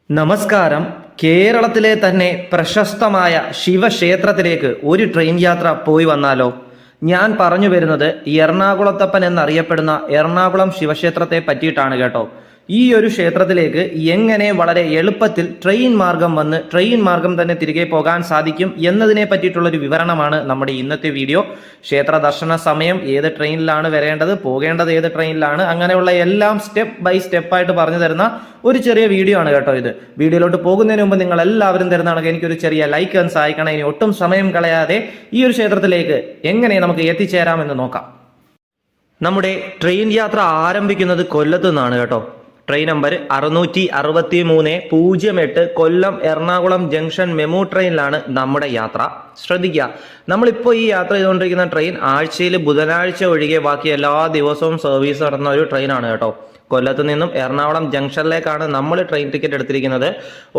നമസ്കാരം. കേരളത്തിലെ തന്നെ പ്രശസ്തമായ ശിവക്ഷേത്രത്തിലേക്ക് ഒരു ട്രെയിൻ യാത്ര പോയി വന്നാലോ? ഞാൻ പറഞ്ഞു വരുന്നത് എറണാകുളത്തപ്പൻ എന്നറിയപ്പെടുന്ന എറണാകുളം ശിവക്ഷേത്രത്തെ പറ്റിയിട്ടാണ് കേട്ടോ. ഈ ഒരു ക്ഷേത്രത്തിലേക്ക് എങ്ങനെ വളരെ എളുപ്പത്തിൽ ട്രെയിൻ മാർഗം വന്ന് ട്രെയിൻ മാർഗം തന്നെ തിരികെ പോകാൻ സാധിക്കും എന്നതിനെ പറ്റിയിട്ടുള്ളൊരു വിവരണമാണ് നമ്മുടെ ഇന്നത്തെ വീഡിയോ. ക്ഷേത്ര ദർശന സമയം, ഏത് ട്രെയിനിലാണ് വരേണ്ടത്, പോകേണ്ടത് ഏത് ട്രെയിനിലാണ്, അങ്ങനെയുള്ള എല്ലാം സ്റ്റെപ്പ് ബൈ സ്റ്റെപ്പായിട്ട് പറഞ്ഞു തരുന്ന ഒരു ചെറിയ വീഡിയോ ആണ് കേട്ടോ ഇത്. വീഡിയോയിലോട്ട് പോകുന്നതിന് മുമ്പ് നിങ്ങൾ എല്ലാവരും തരുന്നതാണ് എനിക്കൊരു ചെറിയ ലൈക്ക് എന്ന് സഹായിക്കണം. ഇനി ഒട്ടും സമയം കളയാതെ ഈ ഒരു ക്ഷേത്രത്തിലേക്ക് എങ്ങനെ നമുക്ക് എത്തിച്ചേരാമെന്ന് നോക്കാം. നമ്മുടെ ട്രെയിൻ യാത്ര ആരംഭിക്കുന്നത് കൊല്ലത്തു നിന്നാണ് കേട്ടോ. Train number 663-08 Kollam Ernakulam junction MEMU ട്രെയിനിലാണ് നമ്മുടെ യാത്ര. ശ്രദ്ധിക്കുക, നമ്മളിപ്പോൾ ഈ യാത്ര ചെയ്തുകൊണ്ടിരിക്കുന്ന ട്രെയിൻ ആഴ്ചയിൽ ബുധനാഴ്ച ഒഴികെ ബാക്കി എല്ലാ ദിവസവും സർവീസ് നടത്തുന്ന ഒരു ട്രെയിനാണ് കേട്ടോ. കൊല്ലത്ത് നിന്നും എറണാകുളം ജംഗ്ഷനിലേക്കാണ് നമ്മൾ ട്രെയിൻ ടിക്കറ്റ് എടുത്തിരിക്കുന്നത്.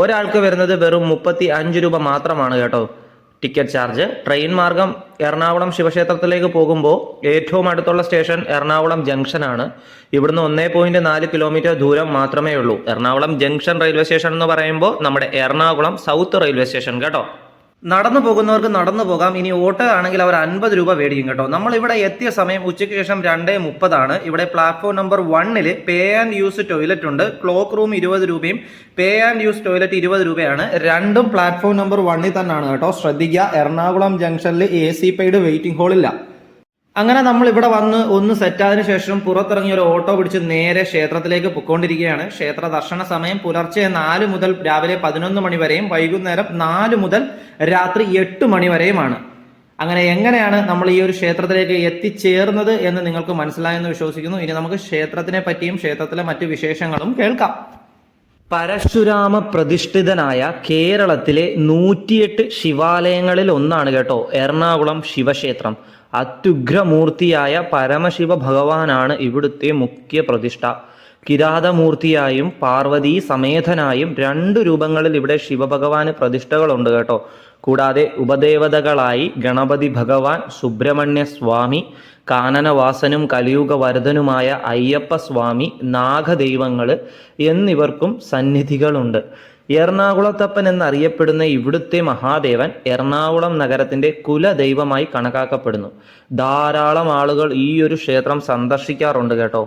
ഒരാൾക്ക് വരുന്നത് വെറും 35 രൂപ മാത്രമാണ് കേട്ടോ ടിക്കറ്റ് ചാർജ്. ട്രെയിൻ മാർഗം എറണാകുളം ശിവക്ഷേത്രത്തിലേക്ക് പോകുമ്പോൾ ഏറ്റവും അടുത്തുള്ള സ്റ്റേഷൻ എറണാകുളം ജംഗ്ഷനാണ്. ഇവിടുന്ന് 1.4 കിലോമീറ്റർ ദൂരം മാത്രമേ ഉള്ളൂ. എറണാകുളം ജംഗ്ഷൻ റെയിൽവേ സ്റ്റേഷൻ എന്ന് പറയുമ്പോൾ നമ്മുടെ എറണാകുളം സൗത്ത് റെയിൽവേ സ്റ്റേഷൻ കേട്ടോ. നടന്നു പോകുന്നവർക്ക് നടന്നു പോകാം. ഇനി ഓട്ടോ ആണെങ്കിൽ അവർ 50 രൂപ മേടിക്കും കേട്ടോ. നമ്മൾ ഇവിടെ എത്തിയ സമയം ഉച്ചയ്ക്ക് ശേഷം 2:30. ഇവിടെ platform number 1 pay and use toilet ഉണ്ട്. ക്ലോക്ക് റൂം 20 രൂപയും പേ ആൻഡ് യൂസ് ടോയ്ലറ്റ് 20 രൂപയാണ്. രണ്ടും പ്ലാറ്റ്ഫോം നമ്പർ 1 തന്നെയാണ് കേട്ടോ. ശ്രദ്ധിക്കുക, എറണാകുളം ജംഗ്ഷനിൽ AC പെയ്ഡ് വെയിറ്റിംഗ് ഹാളില്ല. അങ്ങനെ നമ്മൾ ഇവിടെ വന്ന് ഒന്ന് സെറ്റായതിനു ശേഷം പുറത്തിറങ്ങി ഒരു ഓട്ടോ പിടിച്ച് നേരെ ക്ഷേത്രത്തിലേക്ക് പൊയ്ക്കൊണ്ടിരിക്കുകയാണ്. ക്ഷേത്ര ദർശന സമയം പുലർച്ചെ 4 മുതൽ രാവിലെ 11 മണി വരെയും വൈകുന്നേരം 4 മുതൽ രാത്രി 8 മണി വരെയുമാണ്. അങ്ങനെ എങ്ങനെയാണ് നമ്മൾ ഈ ഒരു ക്ഷേത്രത്തിലേക്ക് എത്തിച്ചേർന്നത് എന്ന് നിങ്ങൾക്ക് മനസ്സിലായെന്ന് വിശ്വസിക്കുന്നു. ഇനി നമുക്ക് ക്ഷേത്രത്തിനെ പറ്റിയും ക്ഷേത്രത്തിലെ മറ്റു വിശേഷങ്ങളും കേൾക്കാം. പരശുരാമ പ്രതിഷ്ഠിതനായ കേരളത്തിലെ 108 ശിവാലയങ്ങളിൽ ഒന്നാണ് കേട്ടോ എറണാകുളം ശിവക്ഷേത്രം. അത്യുഗ്രമൂർത്തിയായ പരമശിവ ഭഗവാനാണ് ഇവിടുത്തെ മുഖ്യ പ്രതിഷ്ഠ. കിരാതമൂർത്തിയായും പാർവതീ സമേതനായും 2 രൂപങ്ങളിൽ ഇവിടെ ശിവഭഗവാന് പ്രതിഷ്ഠകളുണ്ട് കേട്ടോ. കൂടാതെ ഉപദേവതകളായി ഗണപതി ഭഗവാൻ, സുബ്രഹ്മണ്യ സ്വാമി, കാനനവാസനും കലിയുഗ വരദനുമായ അയ്യപ്പ സ്വാമി, നാഗദൈവങ്ങൾ എന്നിവർക്കും സന്നിധികളുണ്ട്. എറണാകുളത്തപ്പൻ എന്നറിയപ്പെടുന്ന ഇവിടുത്തെ മഹാദേവൻ എറണാകുളം നഗരത്തിന്റെ കുലദൈവമായി കണക്കാക്കപ്പെടുന്നു. ധാരാളം ആളുകൾ ഈ ഒരു ക്ഷേത്രം സന്ദർശിക്കാറുണ്ട് കേട്ടോ.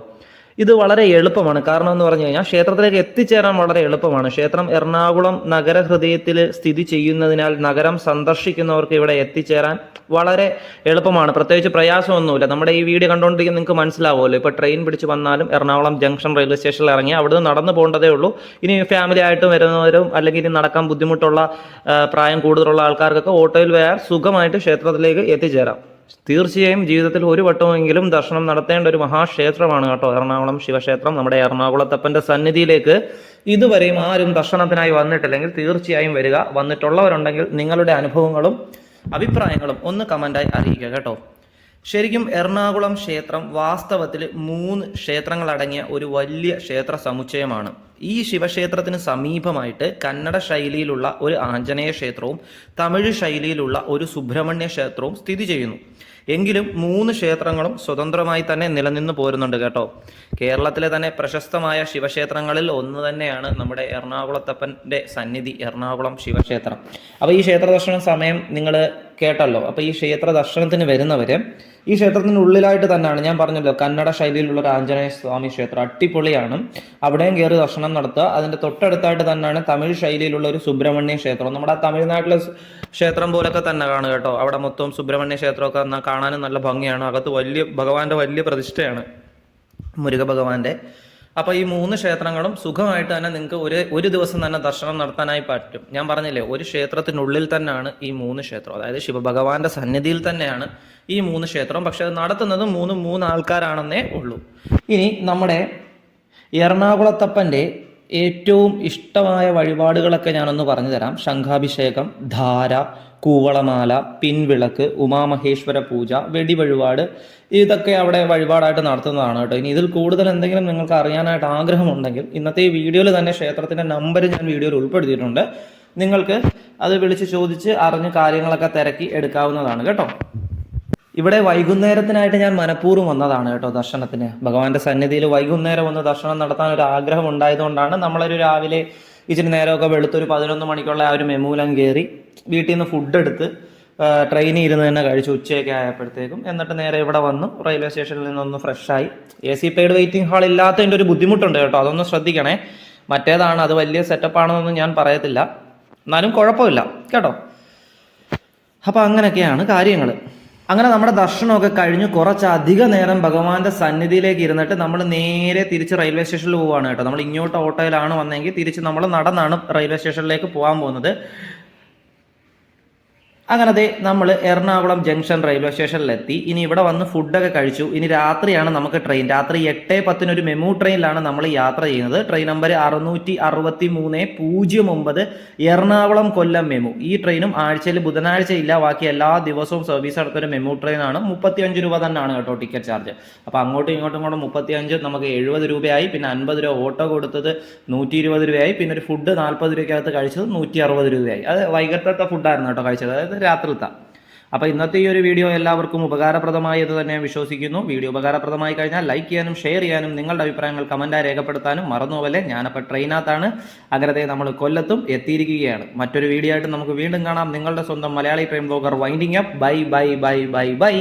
ഇത് വളരെ എളുപ്പമാണ്. കാരണം എന്ന് പറഞ്ഞു കഴിഞ്ഞാൽ ക്ഷേത്രത്തിലേക്ക് എത്തിച്ചേരാൻ വളരെ എളുപ്പമാണ്. ക്ഷേത്രം എറണാകുളം നഗരഹൃദയത്തിൽ സ്ഥിതി ചെയ്യുന്നതിനാൽ നഗരം സന്ദർശിക്കുന്നവർക്ക് ഇവിടെ എത്തിച്ചേരാൻ വളരെ എളുപ്പമാണ്. പ്രത്യേകിച്ച് പ്രയാസമൊന്നുമില്ല. നമ്മുടെ ഈ വീഡിയോ കണ്ടുകൊണ്ടിരിക്കുന്ന നിങ്ങൾക്ക് മനസ്സിലാവുമല്ലോ. ഇപ്പോൾ ട്രെയിൻ പിടിച്ച് വന്നാലും എറണാകുളം ജംഗ്ഷൻ റെയിൽവേ സ്റ്റേഷനിൽ ഇറങ്ങി അവിടുന്ന് നടന്നു പോകേണ്ടതേ ഉള്ളൂ. ഇനി ഫാമിലി ആയിട്ട് വരുന്നവരും അല്ലെങ്കിൽ ഇനി നടക്കാൻ ബുദ്ധിമുട്ടുള്ള പ്രായം കൂടുതലുള്ള ആൾക്കാർക്കൊക്കെ ഓട്ടോയിൽ വരാൻ സുഖമായിട്ട് ക്ഷേത്രത്തിലേക്ക് എത്തിച്ചേരാം. തീർച്ചയായും ജീവിതത്തിൽ ഒരു വട്ടമെങ്കിലും ദർശനം നടത്തേണ്ട ഒരു മഹാക്ഷേത്രമാണ് കേട്ടോ എറണാകുളം ശിവക്ഷേത്രം. നമ്മുടെ എറണാകുളത്തപ്പൻ്റെ സന്നിധിയിലേക്ക് ഇതുവരെയും ആരും ദർശനത്തിനായി വന്നിട്ടില്ലെങ്കിൽ തീർച്ചയായും വരിക. വന്നിട്ടുള്ളവരുണ്ടെങ്കിൽ നിങ്ങളുടെ അനുഭവങ്ങളും അഭിപ്രായങ്ങളും ഒന്ന് കമൻ്റായി അറിയിക്കുക കേട്ടോ. ശരിക്കും എറണാകുളം ക്ഷേത്രം വാസ്തവത്തിൽ 3 ക്ഷേത്രങ്ങളടങ്ങിയ ഒരു വലിയ ക്ഷേത്ര സമുച്ചയമാണ്. ഈ ശിവക്ഷേത്രത്തിന് സമീപമായിട്ട് കന്നഡ ശൈലിയിലുള്ള ഒരു ആഞ്ജനേയ ക്ഷേത്രവും തമിഴ് ശൈലിയിലുള്ള ഒരു സുബ്രഹ്മണ്യ ക്ഷേത്രവും സ്ഥിതി ചെയ്യുന്നു. എങ്കിലും 3 ക്ഷേത്രങ്ങളും സ്വതന്ത്രമായി തന്നെ നിലനിന്ന് പോരുന്നുണ്ട് കേട്ടോ. കേരളത്തിലെ തന്നെ പ്രശസ്തമായ ശിവക്ഷേത്രങ്ങളിൽ ഒന്ന് തന്നെയാണ് നമ്മുടെ എറണാകുളത്തപ്പൻ്റെ സന്നിധി എറണാകുളം ശിവക്ഷേത്രം. അപ്പോൾ ഈ ക്ഷേത്ര ദർശന സമയം നിങ്ങൾ കേട്ടല്ലോ. അപ്പോൾ ഈ ക്ഷേത്ര ദർശനത്തിന് വരുന്നവർ ഈ ക്ഷേത്രത്തിനുള്ളിലായിട്ട് തന്നെയാണ്, ഞാൻ പറഞ്ഞല്ലോ, കന്നഡ ശൈലിയിലുള്ള ഒരു ആഞ്ജനേയ സ്വാമി ക്ഷേത്രം അടിപൊളിയാണ്. അവിടെയും കയറി ദർശനം നടത്തുക. അതിൻ്റെ തൊട്ടടുത്തായിട്ട് തന്നെയാണ് തമിഴ് ശൈലിയിലുള്ള ഒരു സുബ്രഹ്മണ്യ ക്ഷേത്രം. നമ്മുടെ തമിഴ്നാട്ടിലെ ക്ഷേത്രം പോലൊക്കെ തന്നെ കാണുക കേട്ടോ. അവിടെ മൊത്തം സുബ്രഹ്മണ്യ ക്ഷേത്രമൊക്കെ കാണാനും നല്ല ഭംഗിയാണ്. അകത്ത് ഭഗവാന്റെ വലിയ പ്രതിഷ്ഠയാണ്, മുരുക ഭഗവാന്റെ. അപ്പോൾ ഈ 3 ക്ഷേത്രങ്ങളും സുഖമായിട്ട് തന്നെ നിങ്ങൾക്ക് ഒരു ദിവസം തന്നെ ദർശനം നടത്താനായി പറ്റും. ഞാൻ പറഞ്ഞില്ലേ, ഒരു ക്ഷേത്രത്തിനുള്ളിൽ തന്നെയാണ് ഈ 3 ക്ഷേത്രം. അതായത് ശിവഭഗവാന്റെ സന്നിധിയിൽ തന്നെയാണ് ഈ 3 ക്ഷേത്രം. പക്ഷെ അത് നടത്തുന്നത് 3 ആൾക്കാരാണെന്നേ ഉള്ളൂ. ഇനി നമ്മുടെ എറണാകുളത്തപ്പൻ്റെ ഏറ്റവും ഇഷ്ടമായ വഴിപാടുകളൊക്കെ ഞാനൊന്ന് പറഞ്ഞു തരാം. ശംഖാഭിഷേകം, ധാര, കൂവളമാല, പിൻവിളക്ക്, ഉമാമഹേശ്വര പൂജ, വെടിവഴിപാട്, ഇതൊക്കെ അവിടെ വഴിപാടായിട്ട് നടത്തുന്നതാണ് കേട്ടോ. ഇനി ഇതിൽ കൂടുതൽ എന്തെങ്കിലും നിങ്ങൾക്ക് അറിയാനായിട്ട് ആഗ്രഹമുണ്ടെങ്കിൽ ഇന്നത്തെ ഈ വീഡിയോയിൽ തന്നെ ക്ഷേത്രത്തിൻ്റെ നമ്പർ ഞാൻ വീഡിയോയിൽ ഉൾപ്പെടുത്തിയിട്ടുണ്ട്. നിങ്ങൾക്ക് അത് വിളിച്ച് ചോദിച്ച് അറിഞ്ഞ് കാര്യങ്ങളൊക്കെ തിരക്കി എടുക്കാവുന്നതാണ് കേട്ടോ. ഇവിടെ വൈകുന്നേരത്തിനായിട്ട് ഞാൻ മനഃപൂർവ്വം വന്നതാണ് കേട്ടോ ദർശനത്തിന്. ഭഗവാന്റെ സന്നിധിയിൽ വൈകുന്നേരം ഒന്ന് ദർശനം നടത്താൻ ഒരു ആഗ്രഹം ഉണ്ടായതുകൊണ്ടാണ് നമ്മളൊരു രാവിലെ ഇച്ചിരി നേരമൊക്കെ വെളുത്തൊരു 11 മണിക്കുള്ള ആ ഒരു മെമൂലം കയറി വീട്ടിൽ നിന്ന് ഫുഡ് എടുത്ത് ട്രെയിനിൽ ഇരുന്ന് തന്നെ കഴിച്ചു ഉച്ചയൊക്കെ ആയപ്പോഴത്തേക്കും. എന്നിട്ട് നേരെ ഇവിടെ വന്നു റെയിൽവേ സ്റ്റേഷനിൽ നിന്നൊന്ന് ഫ്രഷായി. AC പെയ്ഡ് വെയിറ്റിംഗ് ഹാൾ ഇല്ലാത്തതിൻ്റെ ഒരു ബുദ്ധിമുട്ടുണ്ട് കേട്ടോ, അതൊന്ന് ശ്രദ്ധിക്കണേ. മറ്റേതാണ്, അത് വലിയ സെറ്റപ്പാണെന്നൊന്നും ഞാൻ പറയത്തില്ല, എന്നാലും കുഴപ്പമില്ല കേട്ടോ. അപ്പോൾ അങ്ങനെയൊക്കെയാണ് കാര്യങ്ങൾ. അങ്ങനെ നമ്മുടെ ദർശനമൊക്കെ കഴിഞ്ഞ് കുറച്ചധിക നേരം ഭഗവാന്റെ സന്നിധിയിലേക്ക് ഇരുന്നിട്ട് നമ്മൾ നേരെ തിരിച്ച് റെയിൽവേ സ്റ്റേഷനിൽ പോവുകയാണ് കേട്ടോ. നമ്മൾ ഇങ്ങോട്ട് ഓട്ടോയിലാണ് വന്നെങ്കിൽ തിരിച്ച് നമ്മൾ നടന്നാണ് റെയിൽവേ സ്റ്റേഷനിലേക്ക് പോകാൻ പോകുന്നത്. അങ്ങനെ നമ്മൾ എറണാകുളം ജംഗ്ഷൻ റെയിൽവേ സ്റ്റേഷനിലെത്തി. ഇനി ഇവിടെ വന്ന് ഫുഡൊക്കെ കഴിച്ചു. ഇനി രാത്രിയാണ് നമുക്ക് ട്രെയിൻ. രാത്രി 8:10 ഒരു മെമു ട്രെയിനിലാണ് നമ്മൾ യാത്ര ചെയ്യുന്നത്. Train number 66309 Ernakulam Kollam MEMU. ഈ ട്രെയിനും ആഴ്ചയിൽ ബുധനാഴ്ച ഇല്ല, ബാക്കി എല്ലാ ദിവസവും സർവീസ് നടത്തൊരു മെമു ട്രെയിനാണ്. 35 രൂപ തന്നെയാണ് കേട്ടോ ടിക്കറ്റ് ചാർജ്. അപ്പോൾ അങ്ങോട്ടും ഇങ്ങോട്ടും കൂടെ 35, നമുക്ക് 70 രൂപയായി. പിന്നെ 50 രൂപ ഓട്ടോ കൊടുത്തത് 120 രൂപയായി. പിന്നെ ഒരു ഫുഡ് 40 രൂപയ്ക്കകത്ത് കഴിച്ചത് 160 രൂപയായി. അത് വൈകിട്ടത്തെ ഫുഡായിരുന്നു കേട്ടോ കഴിച്ചത്, അതായത് രാത്രിത്തെ. അപ്പോൾ ഇന്നത്തെ ഈ ഒരു വീഡിയോ എല്ലാവർക്കും ഉപകാരപ്രദമായി എന്ന് തന്നെ വിശ്വസിക്കുന്നു. വീഡിയോ ഉപകാരപ്രദമായി കഴിഞ്ഞാൽ ലൈക്ക് ചെയ്യാനും ഷെയർ ചെയ്യാനും നിങ്ങളുടെ അഭിപ്രായങ്ങൾ കമൻറ്റായി രേഖപ്പെടുത്താനും മറന്നുപോലെ. ഞാനപ്പോൾ ട്രെയിനകത്താണ്. അങ്ങനെ നമ്മൾ കൊല്ലത്തും എത്തിയിരിക്കുകയാണ്. മറ്റൊരു വീഡിയോ ആയിട്ട് നമുക്ക് വീണ്ടും കാണാം. നിങ്ങളുടെ സ്വന്തം Malayali train blogger winding up. Bye bye bye bye bye.